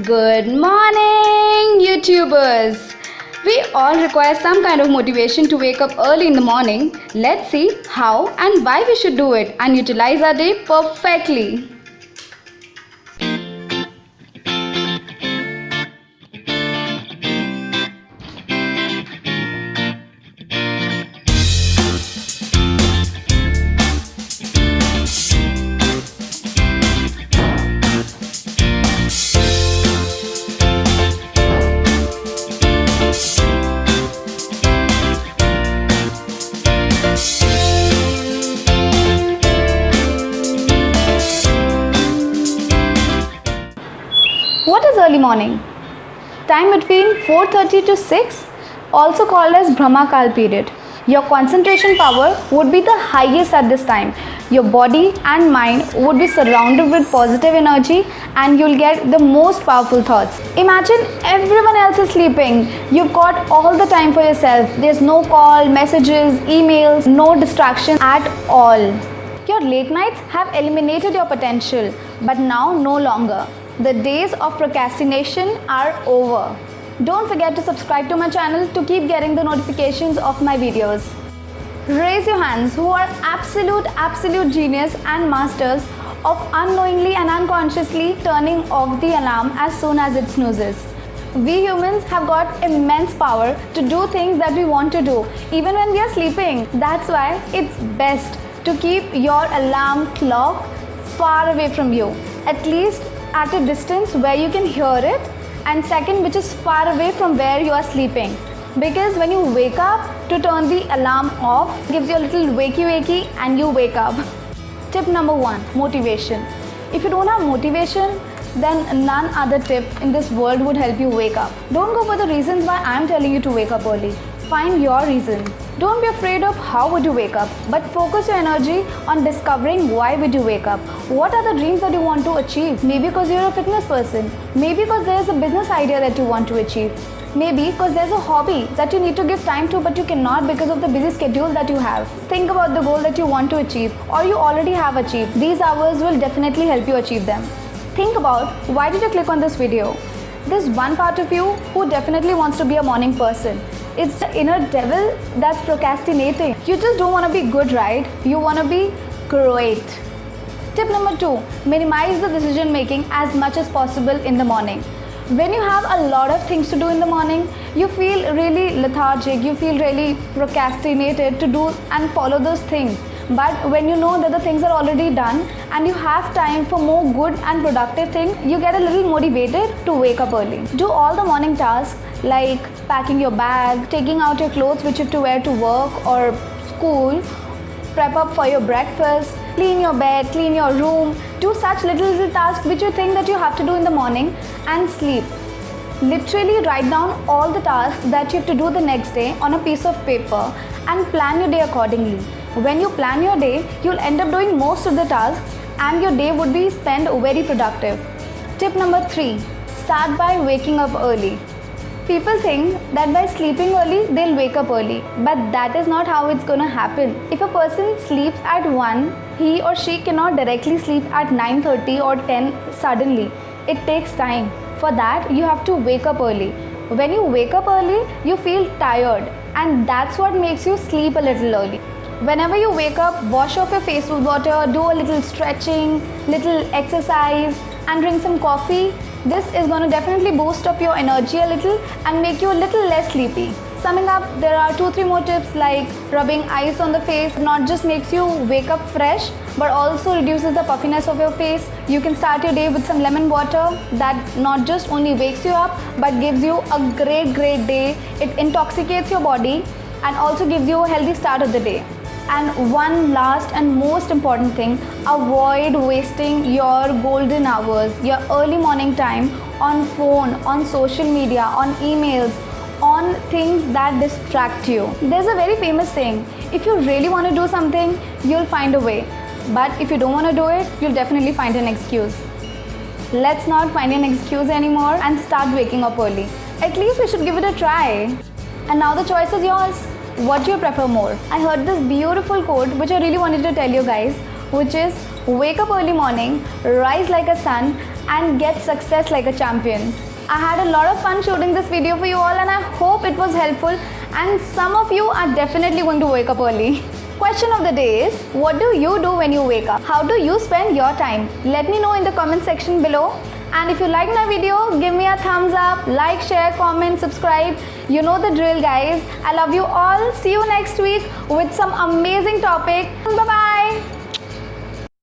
Good morning, YouTubers! We all require some kind of motivation to wake up early in the morning. Let's see how and why we should do it and utilize our day perfectly. What is early morning? Time between 4:30 to 6, also called as Brahmakal period. Your concentration power would be the highest at this time. Your body and mind would be surrounded with positive energy and you'll get the most powerful thoughts. Imagine everyone else is sleeping. You've got all the time for yourself. There's no call, messages, emails, no distraction at all. Your late nights have eliminated your potential, but now no longer. The days of procrastination are over. Don't forget to subscribe to my channel to keep getting the notifications of my videos. Raise your hands who are absolute genius and masters of unknowingly and unconsciously turning off the alarm as soon as it snoozes. We humans have got immense power to do things that we want to do even when we are sleeping. That's why it's best to keep your alarm clock far away from you, at least at a distance where you can hear it, and second, which is far away from where you are sleeping, because when you wake up to turn the alarm off, it gives you a little wakey and you wake up. Tip number 1, motivation. If you don't have motivation, then none other tip in this world would help you wake up. Don't go for the reasons why I am telling you to wake up early. Find your reason. Don't be afraid of how would you wake up, but focus your energy on discovering why would you wake up. What are the dreams that you want to achieve? Maybe because you're a fitness person. Maybe because there's a business idea that you want to achieve. Maybe because there's a hobby that you need to give time to but you cannot because of the busy schedule that you have. Think about the goal that you want to achieve or you already have achieved. These hours will definitely help you achieve them. Think about why did you click on this video? There's one part of you who definitely wants to be a morning person. It's the inner devil that's procrastinating. You just don't want to be good, right? You want to be great. Tip number 2, minimize the decision making as much as possible in the morning. When you have a lot of things to do in the morning, you feel really lethargic, you feel really procrastinated to do and follow those things. But when you know that the things are already done and you have time for more good and productive things, you get a little motivated to wake up early. Do all the morning tasks like packing your bag, taking out your clothes which you have to wear to work or school, prep up for your breakfast, clean your bed, clean your room. Do such little tasks which you think that you have to do in the morning and sleep. Literally write down all the tasks that you have to do the next day on a piece of paper and plan your day accordingly. When you plan your day, you'll end up doing most of the tasks and your day would be spent very productive. Tip number 3, start by waking up early. People think that by sleeping early, they'll wake up early, but that is not how it's gonna happen. If a person sleeps at 1, he or she cannot directly sleep at 9:30 or 10 suddenly. It takes time. For that, you have to wake up early. When you wake up early, you feel tired, and that's what makes you sleep a little early. Whenever you wake up, wash off your face with water, do a little stretching, little exercise, and drink some coffee. This is going to definitely boost up your energy a little and make you a little less sleepy. Summing up, there are 2-3 more tips like rubbing ice on the face. Not just makes you wake up fresh, but also reduces the puffiness of your face. You can start your day with some lemon water that not just only wakes you up, but gives you a great day. It intoxicates your body and also gives you a healthy start of the day. And one last and most important thing, avoid wasting your golden hours, your early morning time on phone, on social media, on emails, on things that distract you. There's a very famous saying, if you really want to do something, you'll find a way. But if you don't want to do it, you'll definitely find an excuse. Let's not find an excuse anymore and start waking up early. At least we should give it a try. And now the choice is yours. What do you prefer more? I heard this beautiful quote which I really wanted to tell you guys, which is wake up early morning, rise like a sun and get success like a champion. I had a lot of fun shooting this video for you all, and I hope it was helpful, and some of you are definitely going to wake up early. Question of the day is, what do you do when you wake up? How do you spend your time? Let me know in the comment section below. And if you like my video, give me a thumbs up, like, share, comment, subscribe. You know the drill, guys. I love you all. See you next week with some amazing topic. Bye bye.